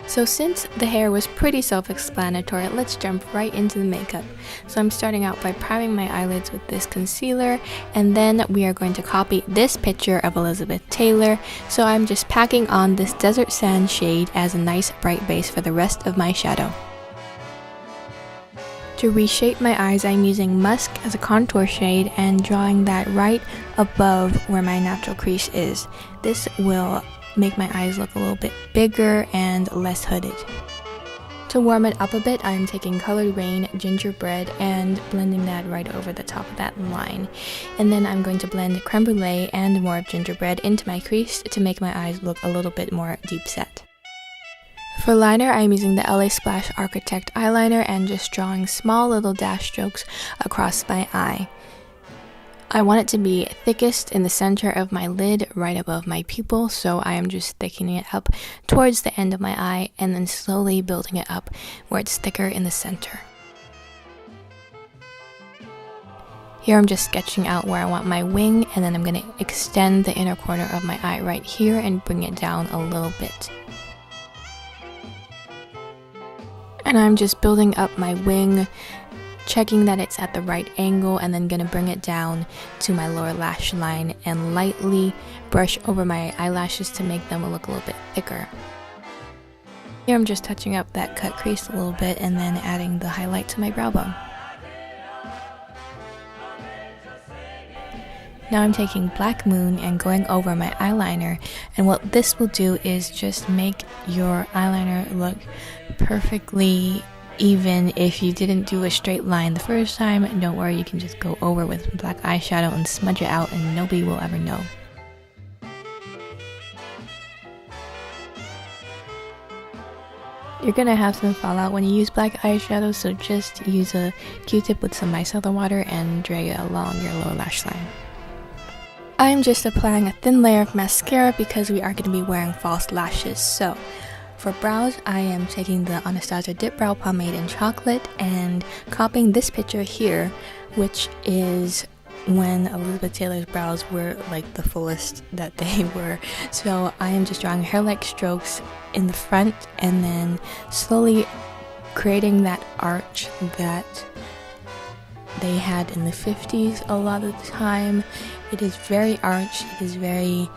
So since the hair was pretty self-explanatory, let's jump right into the makeup. So I'm starting out by priming my eyelids with this concealer, and then we are going to copy this picture of Elizabeth Taylor. So I'm just packing on this desert sand shade as a nice bright base for the rest of my shadow. To reshape my eyes, I'm using Musk as a contour shade and drawing that right above where my natural crease is. This will make my eyes look a little bit bigger and less hooded. To warm it up a bit, I'm taking Colored Rain Gingerbread and blending that right over the top of that line. And then I'm going to blend Creme Brulee and more of Gingerbread into my crease to make my eyes look a little bit more deep set. For liner, I'm using the LA Splash Architect eyeliner and just drawing small little dash strokes across my eye. I want it to be thickest in the center of my lid, right above my pupil, so I am just thickening it up towards the end of my eye and then slowly building it up where it's thicker in the center. Here I'm just sketching out where I want my wing, and then I'm going to extend the inner corner of my eye right here and bring it down a little bit. And I'm just building up my wing, checking that it's at the right angle, and then gonna bring it down to my lower lash line and lightly brush over my eyelashes to make them look a little bit thicker. Here I'm just touching up that cut crease a little bit and then adding the highlight to my brow bone. Now I'm taking Black Moon and going over my eyeliner, and what this will do is just make your eyeliner look perfectly even. If you didn't do a straight line the first time, don't worry, you can just go over with black eyeshadow and smudge it out and nobody will ever know. You're gonna have some fallout when you use black eyeshadow, so just use a Q-tip with some micellar water and drag it along your lower lash line. I'm just applying a thin layer of mascara because we are going to be wearing false lashes. So for brows, I am taking the Anastasia Dip Brow Pomade in Chocolate and copying this picture here, which is when Elizabeth Taylor's brows were like the fullest that they were. So I am just drawing hair-like strokes in the front and then slowly creating that arch that they had in the 50s a lot of the time. It is very arched, it is very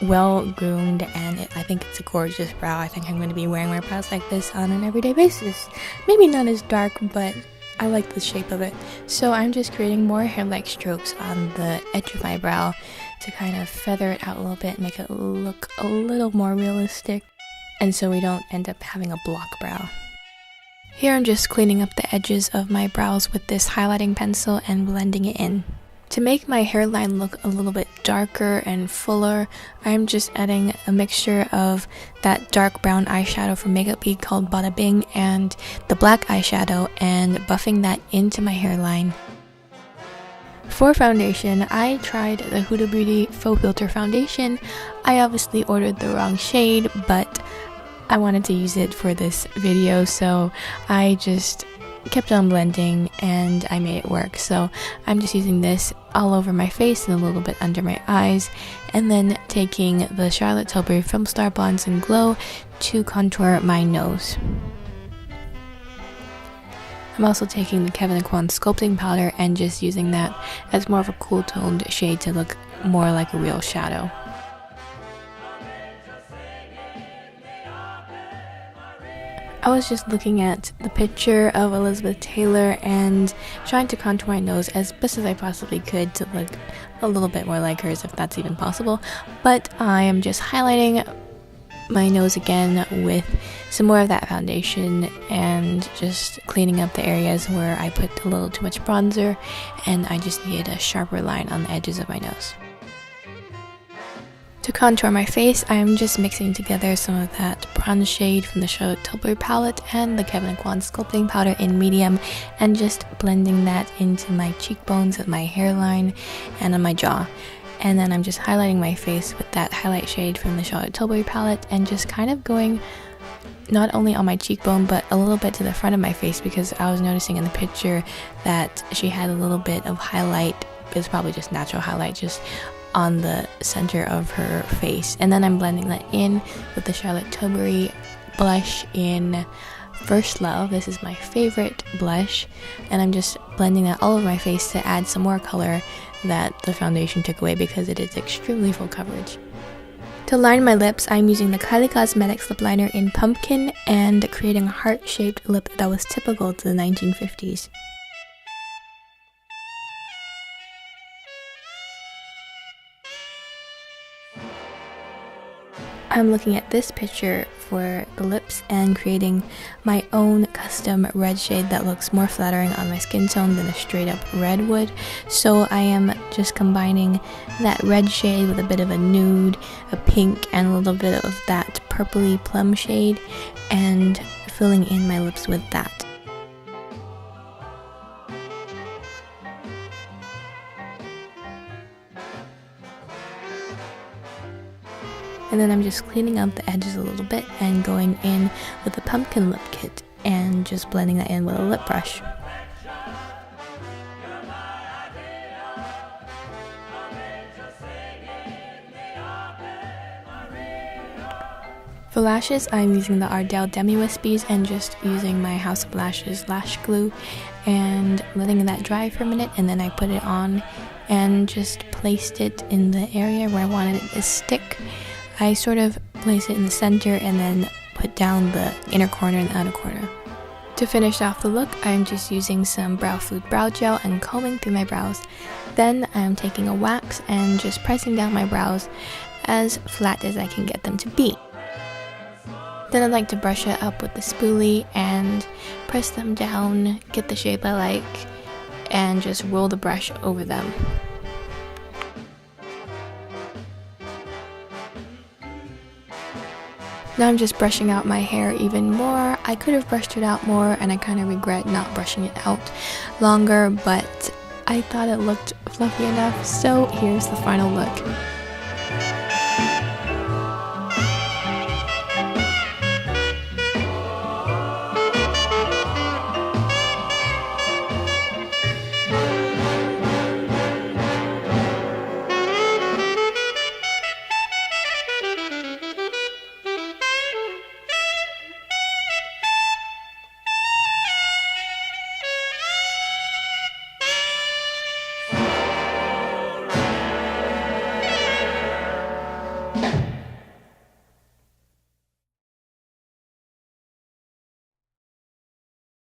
well groomed, and I think it's a gorgeous brow. I think I'm going to be wearing my brows like this on an everyday basis. Maybe not as dark, but I like the shape of it. So I'm just creating more hair-like strokes on the edge of my brow to kind of feather it out a little bit, make it look a little more realistic, and so we don't end up having a block brow. Here I'm just cleaning up the edges of my brows with this highlighting pencil and blending it in. To make my hairline look a little bit darker and fuller, I'm just adding a mixture of that dark brown eyeshadow from Makeup Beat called Bada Bing and the black eyeshadow and buffing that into my hairline. For foundation, I tried the Huda Beauty Faux Filter foundation. I obviously ordered the wrong shade, but I wanted to use it for this video, so I just kept on blending and I made it work. So I'm just using this all over my face and a little bit under my eyes, and then taking the Charlotte Tilbury Film Star Bronze and Glow to contour my nose. I'm also taking the Kevyn Aucoin sculpting powder and just using that as more of a cool toned shade to look more like a real shadow. I was just looking at the picture of Elizabeth Taylor and trying to contour my nose as best as I possibly could to look a little bit more like hers, if that's even possible. But I am just highlighting my nose again with some more of that foundation and just cleaning up the areas where I put a little too much bronzer and I just needed a sharper line on the edges of my nose. To contour my face, I'm just mixing together some of that bronze shade from the Charlotte Tilbury palette and the Kevyn Aucoin sculpting powder in medium and just blending that into my cheekbones, at my hairline, and on my jaw. And then I'm just highlighting my face with that highlight shade from the Charlotte Tilbury palette and just kind of going not only on my cheekbone but a little bit to the front of my face, because I was noticing in the picture that she had a little bit of highlight. It's probably just natural highlight just on the center of her face. And then I'm blending that in with the Charlotte Tilbury blush in First Love. This is my favorite blush, and I'm just blending that all over my face to add some more color that the foundation took away because it is extremely full coverage. To line my lips, I'm using the Kylie Cosmetics lip liner in Pumpkin and creating a heart-shaped lip that was typical to the 1950s. I'm looking at this picture for the lips and creating my own custom red shade that looks more flattering on my skin tone than a straight up red would. So I am just combining that red shade with a bit of a nude, a pink, and a little bit of that purpley plum shade and filling in my lips with that. And then I'm just cleaning up the edges a little bit and going in with the Pumpkin lip kit and just blending that in with a lip brush. For lashes, I'm using the Ardell Demi Wispies and just using my House of Lashes lash glue and letting that dry for a minute, and then I put it on and just placed it in the area where I wanted it to stick. I sort of place it in the center and then put down the inner corner and the outer corner. To finish off the look, I'm just using some Brow Food brow gel and combing through my brows. Then I'm taking a wax and just pressing down my brows as flat as I can get them to be. Then I'd like to brush it up with the spoolie and press them down, get the shape I like, and just roll the brush over them. Now I'm just brushing out my hair even more. I could have brushed it out more and I kind of regret not brushing it out longer, but I thought it looked fluffy enough, so here's the final look.